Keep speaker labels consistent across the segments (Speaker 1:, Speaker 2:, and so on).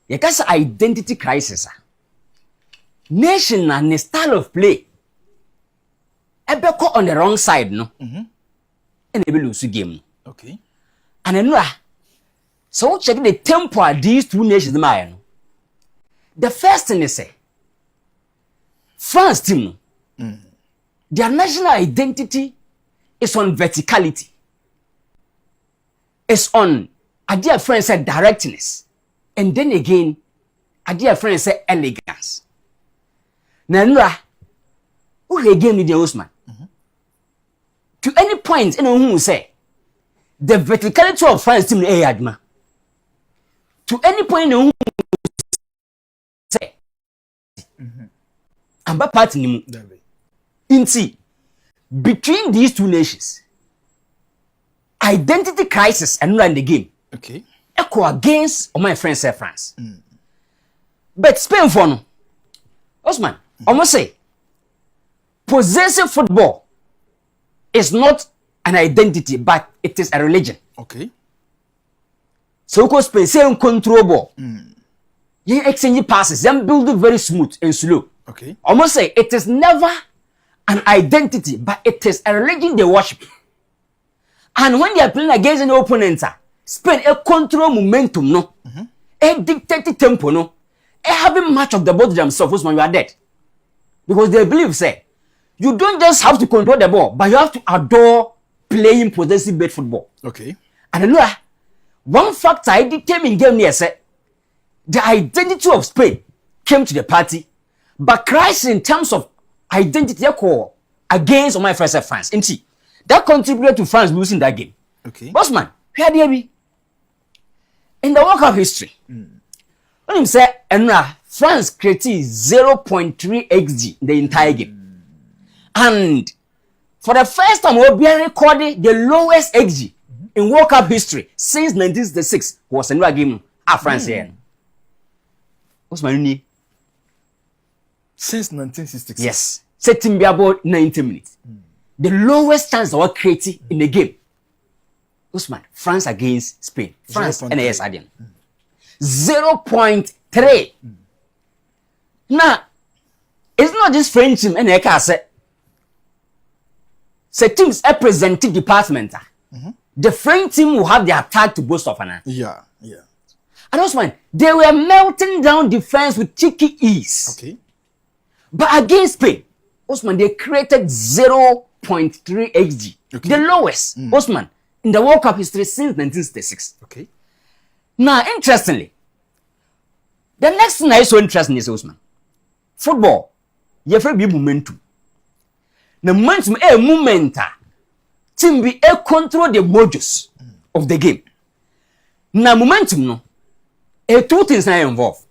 Speaker 1: You can say identity crisis. Nation and the style of play. Ebeko on the wrong side, no? And they will lose the game.
Speaker 2: Okay.
Speaker 1: And then, so check the tempo of these two nations. The first thing they say, France team, their national identity is on verticality. It's on, a dear friend said, directness. And then again, a dear friend said, elegance. Now, who again with the Osman? To any point, anyone who say, the verticality of France team, Adma. To any point, anyone who say, and by part in see, between these two nations, identity crisis and run the game.
Speaker 2: Okay.
Speaker 1: Echo against my friend say France. But Spain for no. Osman, almost say possessive football is not an identity, but it is a religion.
Speaker 2: Okay.
Speaker 1: So because Spain say control ball. You exchange passes, them build it very smooth and slow.
Speaker 2: Okay.
Speaker 1: Almost say it is never an identity, but it is a religion they worship. And when they are playing against an opponent, Spain a control momentum, no, a dictated tempo, no, a having much of the ball themselves when you are dead, because they believe say you don't just have to control the ball, but you have to adore playing possessive based football.
Speaker 2: Okay.
Speaker 1: And one factor I determined game here said the identity of Spain came to the party, but crisis in terms of identity against my first France. That contributed to France losing that game.
Speaker 2: Okay.
Speaker 1: Bossman, where do you be? In the World Cup history, when you say, France created 0.3 XG the entire game. And for the first time, we'll be recording the lowest XG in World Cup history since 1966 was another game at France here. What's my name?
Speaker 2: Since 1966.
Speaker 1: Yes. Setting be about 90 minutes. The lowest chance that was created in the game. Usman, France against Spain. France and AS Adian. 0.3. Now, it's not just French team and I say teams representative department. The French team will have the attack to boast of an.
Speaker 2: Yeah.
Speaker 1: And Usman, they were melting down defense with cheeky ease.
Speaker 2: Okay.
Speaker 1: But against Spain, Osman, they created 0.3 XG.
Speaker 2: Okay.
Speaker 1: The lowest, Osman, in the World Cup history since 1966.
Speaker 2: Okay.
Speaker 1: Now, interestingly, the next thing that is so interesting is, Osman, football, you have to be momentum. The momentum, a momenta, team be a control the mojos of the game. Now, momentum, no, two things are involved.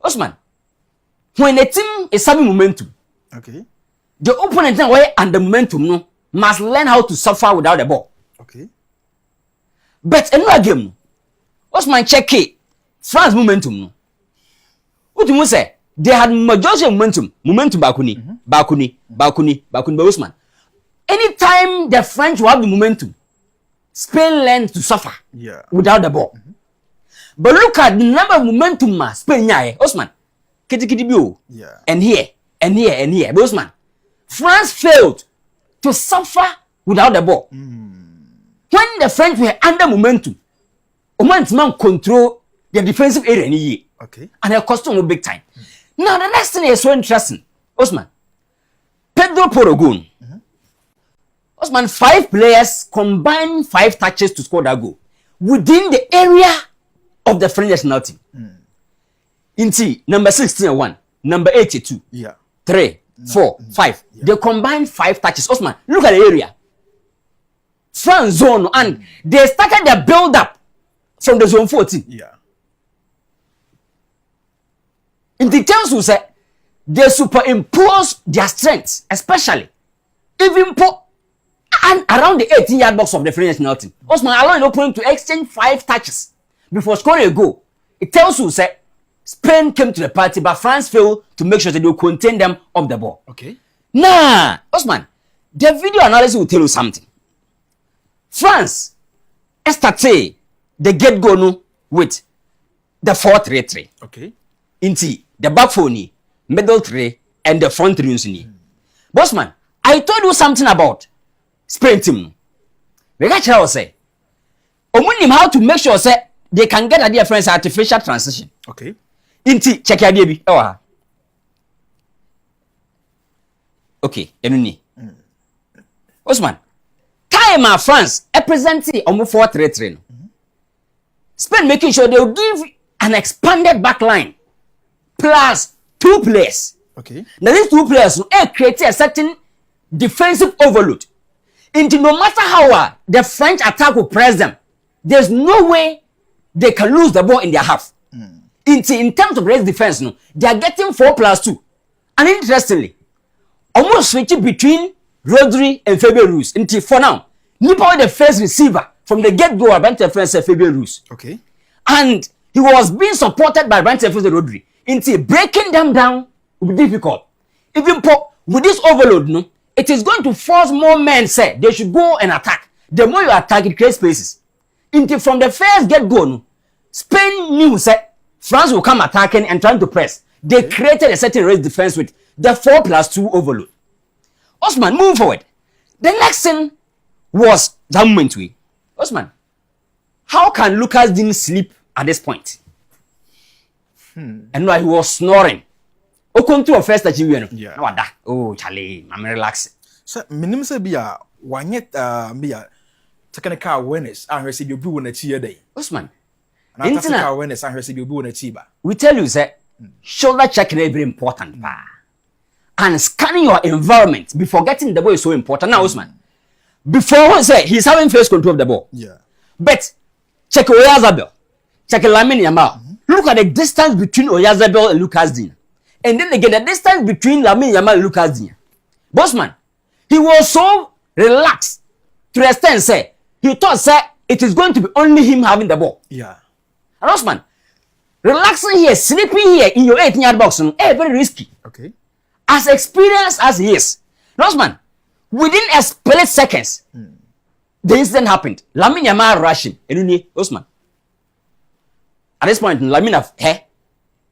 Speaker 1: Osman, when a team is having momentum,
Speaker 2: okay,
Speaker 1: the opponent and the momentum no, must learn how to suffer without the ball.
Speaker 2: Okay.
Speaker 1: But another game, what's my check it? France momentum no. What do you say? They had majority of momentum Bakuni. Osman. Anytime the French will have the momentum, Spain learns to suffer without the ball. But look at the number of momentum Spain Osman.
Speaker 2: Yeah.
Speaker 1: And here. Bosman, France failed to suffer without the ball. When the French were under momentum control the defensive area.
Speaker 2: Okay.
Speaker 1: And it cost them big time. Now the next thing is so interesting. Osman, Pedro Porogon. Osman, 5 players combined 5 touches to score that goal within the area of the French national team. Inti number 61, number 82, 3, 4, 5. They combined 5 touches. Osman, look at the area. France zone, and they started their build up from the zone 14. In the terms we say, they superimpose their strengths, especially even and around the 18-yard box of the French national team. Osman allowing the opponent to exchange 5 touches before scoring a goal. It tells you say Spain came to the party, but France failed to make sure that they will contain them off the ball.
Speaker 2: Okay.
Speaker 1: Nah, Osman, the video analysis will tell you something. France started the get-go no, with the 4-3-3.
Speaker 2: Okay.
Speaker 1: Into the back four ni, middle three, and the front three ni. Bossman, I told you something about Spain team. We got you say. Omunim how to make sure say they can get a different artificial transition.
Speaker 2: Okay.
Speaker 1: Into check your baby. Oh. Okay, enuni. Osman, time France representing almost 4-3-3. Spain making sure they will give an expanded back line plus 2 players.
Speaker 2: Okay.
Speaker 1: Now these 2 players will create a certain defensive overload. Into no matter how the French attack will press them, there's no way they can lose the ball in their half. In terms of race defense, no, they are getting 4+2. And interestingly, almost switching between Rodri and Fabian Ruiz. Until for now, Nipa the first receiver from the get-go of Fabian Ruiz.
Speaker 2: Okay.
Speaker 1: And he was being supported by Rodri. Until breaking them down will be difficult. Even with this overload, no, it is going to force more men say they should go and attack. The more you attack, it creates spaces. Until from the first get-go, no, Spain knew that France will come attacking and trying to press. They created a certain race defense with the 4+2 overload. Osman, move forward. The next thing was that moment we. Osman, how can Lucas didn't sleep at this point? And while he was snoring. Okon to a first that you know.
Speaker 2: Yeah.
Speaker 1: No, that. Oh, Charlie, I'm relaxed.
Speaker 2: So, minimum say be a one yet be a technical awareness and receive your blue in a cheer day.
Speaker 1: Osman,
Speaker 2: And technical awareness and receive your blue in a chiba.
Speaker 1: we tell you, sir, shoulder checking is very important. And scanning your environment before getting the ball is so important. Now, Osman, before say he's having first control of the ball.
Speaker 2: Yeah.
Speaker 1: But check Oyazabel, check Lamine Yamal. Look at the distance between Oyazabel and Lucas Digne. And then again, the distance between Lamine Yamal and Lucas Digne. Bossman, he was so relaxed to the extent say he thought say it is going to be only him having the ball.
Speaker 2: Yeah.
Speaker 1: And Osman, relaxing here, sleeping here in your 18-yard box, very risky.
Speaker 2: Okay.
Speaker 1: As experienced as he is. Osman, within a split seconds, the incident happened. Lamine Yamal rushing. Osman. At this point, Lamine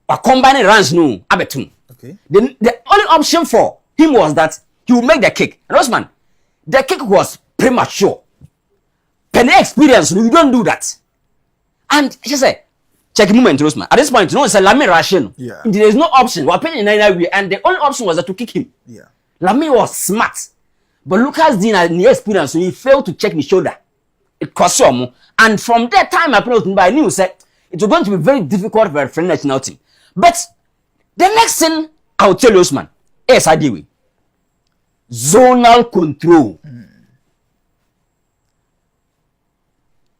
Speaker 1: or combining runs no abetum.
Speaker 2: Okay.
Speaker 1: The only option for him was that he would make the kick. And Osman, the kick was premature. Penny experience, you don't do that. And she said, check the moment, Osman. At this point, you know, it's a Lamine rushing.
Speaker 2: Yeah.
Speaker 1: There is no option. We're playing in and the only option was to kick him.
Speaker 2: Yeah.
Speaker 1: Lamine was smart. But Lucas Digne had the experience, so he failed to check the shoulder. It cost him. And from that time, I knew that it was going to be very difficult for a French national team. But the next thing I'll tell you, Osman, is I deal with zonal control.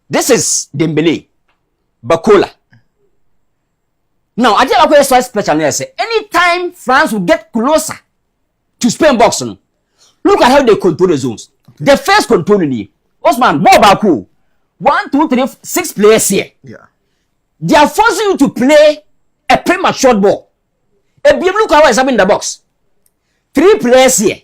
Speaker 1: This is Dembele, Bakola. Now, I tell you a special news. Anytime France will get closer to Spain box, look at how they control the zones. Okay. The first control in Osman, ball back 1, 2, 3, 6 players here.
Speaker 2: Yeah.
Speaker 1: They are forcing you to play a premature ball. Look at what is happening in the box. 3 players here.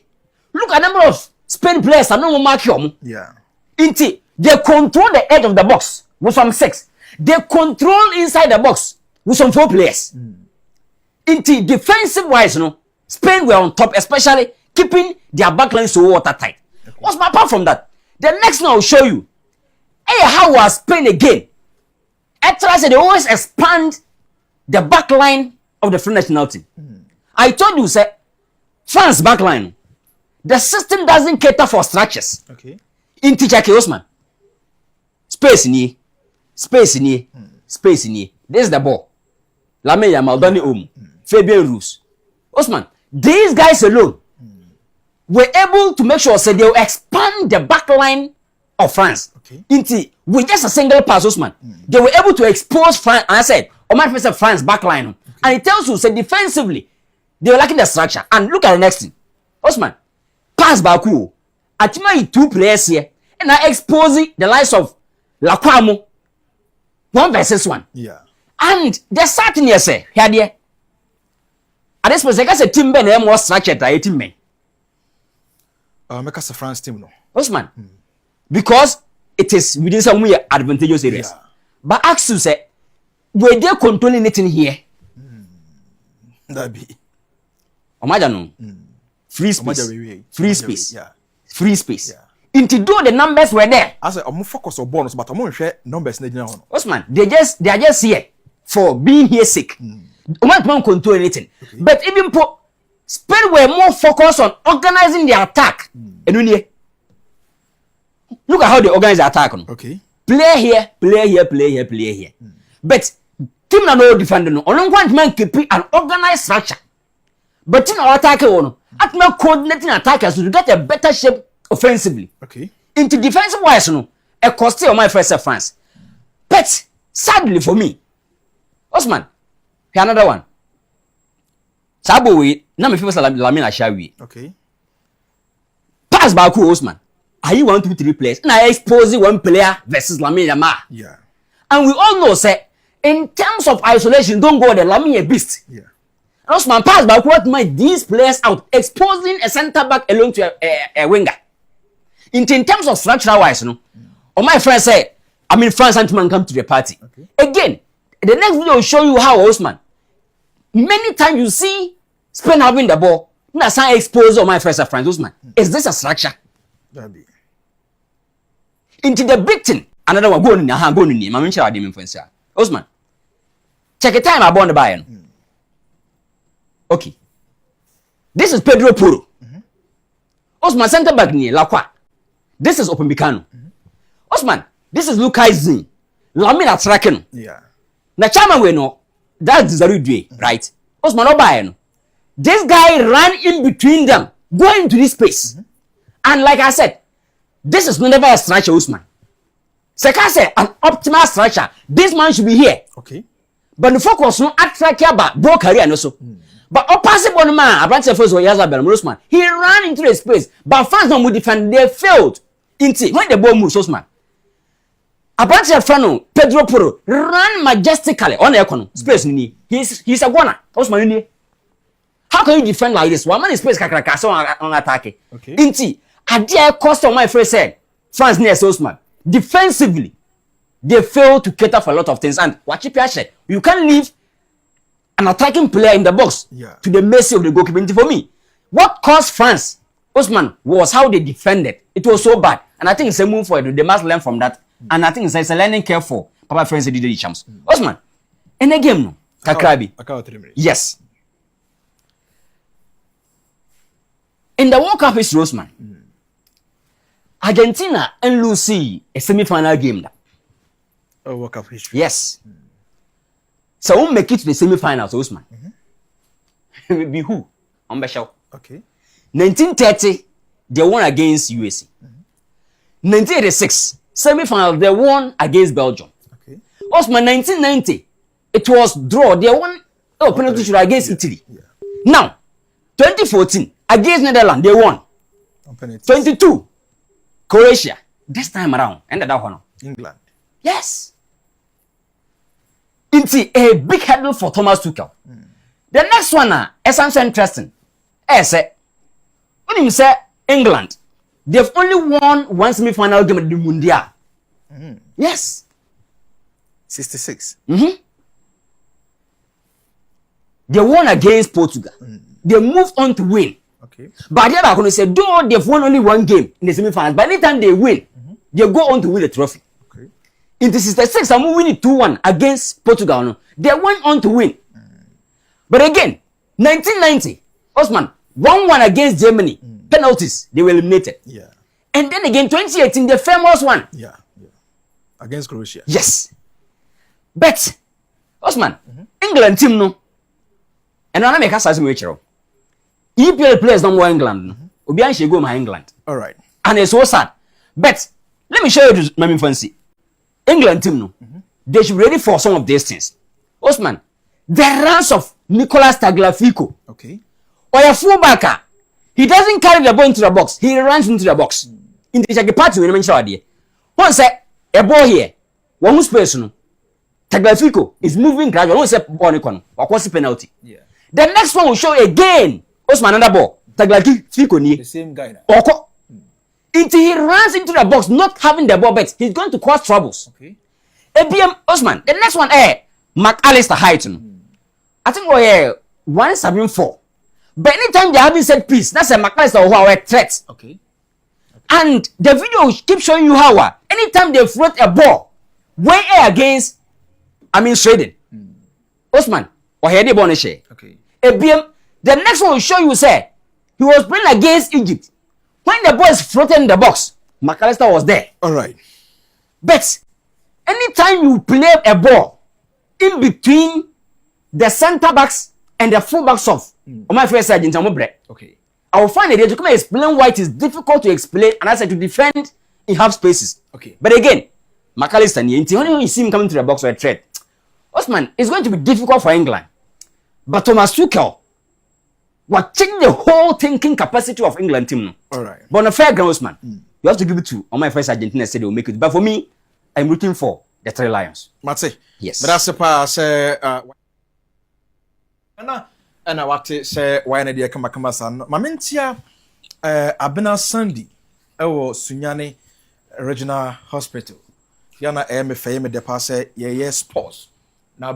Speaker 1: Look at the number of Spain players. I don't mark you.
Speaker 2: Yeah.
Speaker 1: They control the edge of the box with some 6. They control inside the box with some 4 players. Defensive wise, Spain were on top, especially keeping their backline so watertight. Okay. What's my apart from that? The next one I will show you. Hey, how was Spain again? Actually, they always expand the backline of the French national team. I told you, sir, France backline. The system doesn't cater for structures.
Speaker 2: Okay.
Speaker 1: In teacher Osman. Space in here. Space in here. Space in here. This is the ball. Lamine Yamal, Donny Fabian Ruiz. Osman, these guys alone were able to make sure they will expand the backline of France.
Speaker 2: Okay.
Speaker 1: With just a single pass, Osman, they were able to expose France. And I said, Omar Faisal France backline. Okay. And it tells you, say defensively, they were lacking the structure. And look at the next thing. Osman, pass Baku. Atima 2 players here. And I exposing the likes of Lakwamo. 1 versus 1.
Speaker 2: Yeah.
Speaker 1: And the certain here say, here there. At this point, I guess a team ben more structured than a team men.
Speaker 2: Make us a France team no.
Speaker 1: Osman. Because it is within some way advantageous areas. Yeah. But ask you say, were they controlling it in here?
Speaker 2: That be.
Speaker 1: Imagine free space. Free space.
Speaker 2: Yeah.
Speaker 1: Free space.
Speaker 2: Yeah.
Speaker 1: Into though the numbers were there.
Speaker 2: I say I'm focus on bonus, but I'm share numbers na on.
Speaker 1: Osman, they are just here for being here sick. Don't control anything. Okay. But even Spain were more focused on organizing the attack. Look at how they organize the attack.
Speaker 2: Okay.
Speaker 1: Play here, play here, play here, play here. But team na no defend no. Only one man keep an organized structure. But in our attack at me coordinating attackers to get a better shape offensively.
Speaker 2: Okay.
Speaker 1: Into defensive wise no, a cost on my first France. But sadly for me, Osman, here another one. Sabo we na me feel say Lamine Ashawi.
Speaker 2: Okay.
Speaker 1: Pass back to Osman. Are you 1, 2, 3 players? Now exposing one player versus Lamine Yamal.
Speaker 2: Yeah.
Speaker 1: And we all know say in terms of isolation, don't go the Lamine a beast.
Speaker 2: Yeah.
Speaker 1: Osman pass back what might these players out, exposing a center back alone to a winger. In terms of structural wise, no. Or my friend say, I mean France Antman come to the party.
Speaker 2: Okay.
Speaker 1: Again, the next video will show you how Osman. Many times you see Spain having the ball. Now some expose on my first France Osman. Is this a structure?
Speaker 2: That be.
Speaker 1: Into the big thing. Another one go in your hand, go in your man. Shall I dem influence Osman? Check a time I born the Bayern. Okay. This is Pedro Porro. Osman center back near Lacroix. This is Opamecano. Osman, this is Lucas Zin. Lamine Atraken.
Speaker 2: Yeah.
Speaker 1: Na chama we no. That's Zarudwe, right? Osman Obayeno. This guy ran in between them, going to this space. And like I said, this is never a structure, Osman. Seka said an optimal structure. This man should be here.
Speaker 2: Okay.
Speaker 1: But the focus no attract about bro career no so. But opposite one man, Abrante first was Yazabel Osman. He ran into the space, but fans don't defend. They failed. Into when the ball moves, Osman. Abrante Frano, Pedro Porro ran majestically on the economy space. He's a goner, Osman. How can you defend like this? One man is space kakraka on attack.
Speaker 2: Okay.
Speaker 1: Into a dear cost of my first said France near Osman. Defensively, they fail to cater for a lot of things. And what you said, you can't leave an attacking player in the box to the mercy of the goalkeeper. For me, what caused France, Osman, was how they defended. It was so bad. And I think it's a move for it. They must learn from that. And I think it's a learning curve for Papa France did the champs. Osman, in the game, no. Kakrabi. Yes. In the World Cup history, Osman, Argentina and Lucy a semi-final game.
Speaker 2: Oh, World Cup history.
Speaker 1: Yes. So we'll make it to the semi-finals, Osman. It will be who? On the show.
Speaker 2: Okay.
Speaker 1: 1930, they won against USA. 1986, semi-final, they won against Belgium.
Speaker 2: Okay.
Speaker 1: Osman, 1990, it was draw. They won penalty shootout against Italy.
Speaker 2: Yeah.
Speaker 1: Now, 2014, against Netherlands, they won. 22, Croatia. This time around, ended that one.
Speaker 2: England.
Speaker 1: Yes. Into a big hurdle for Thomas Tuchel. The next one is something interesting. When you say England, they've only won one semi-final game at the Mundial. Yes.
Speaker 2: 66.
Speaker 1: They won against Portugal. They moved on to win.
Speaker 2: Okay.
Speaker 1: But the other going to say, though they've won only one game in the semi-finals, by the time they win, they go on to win the trophy.
Speaker 2: Okay.
Speaker 1: In the 66, I'm winning 2-1 against Portugal. No? They went on to win. But again, 1990, Osman, 1-1 against Germany. Penalties, they were eliminated.
Speaker 2: Yeah.
Speaker 1: And then again, 2018, the famous one.
Speaker 2: Yeah. Against Croatia.
Speaker 1: Yes. But, Osman, England team, no. And I make a size of EPL players don't want England. Obian she go my England.
Speaker 2: All right.
Speaker 1: And it's so sad. But, let me show you my fancy. England team, no. They should be ready for some of these things. Osman, the runs of Nicolas Tagliafico.
Speaker 2: Okay.
Speaker 1: Or a fullbacker. He doesn't carry the ball into the box. He runs into the box. In the party, we mentioned idea. One say a ball here. One who's personal. Tagliafico is moving gradually. One say ball on or what's the penalty?
Speaker 2: Yeah.
Speaker 1: The next one will show again. Osman another ball. Tagliafico
Speaker 2: The same guy now.
Speaker 1: Or until he runs into the box, not having the ball, but he's going to cause troubles.
Speaker 2: Okay.
Speaker 1: ABM Osman. The next one, McAllister height no. I think we 174. But anytime they having set piece, that's a McAllister who are a threat.
Speaker 2: Okay.
Speaker 1: And the video keep showing you how anytime they float a ball, way against, Sweden. Osman, or he born a share.
Speaker 2: Okay.
Speaker 1: The next one will show you say he was playing against Egypt. When the ball is floating in the box, McAllister was there.
Speaker 2: All right.
Speaker 1: But anytime you play a ball in between the center backs and the full backs of my first Argentina,
Speaker 2: okay.
Speaker 1: I will find a way to come and explain why it is difficult to explain and I said to defend in half spaces.
Speaker 2: Okay.
Speaker 1: But again, McAllister, when you see him coming to the box or a threat, Osman, it's going to be difficult for England. But Thomas Tuchel will change the whole thinking capacity of England team.
Speaker 2: All right.
Speaker 1: But on a fair ground, Osman, you have to give it to on my first Argentina said they will make it. But for me, I'm rooting for the Three Lions.
Speaker 2: Mate.
Speaker 1: Yes.
Speaker 2: But that's a pass. And I want to say why na dia kama san. Mamentia Abena Sunday Sunyani Regional Hospital. Yana me de passe ye sports. Now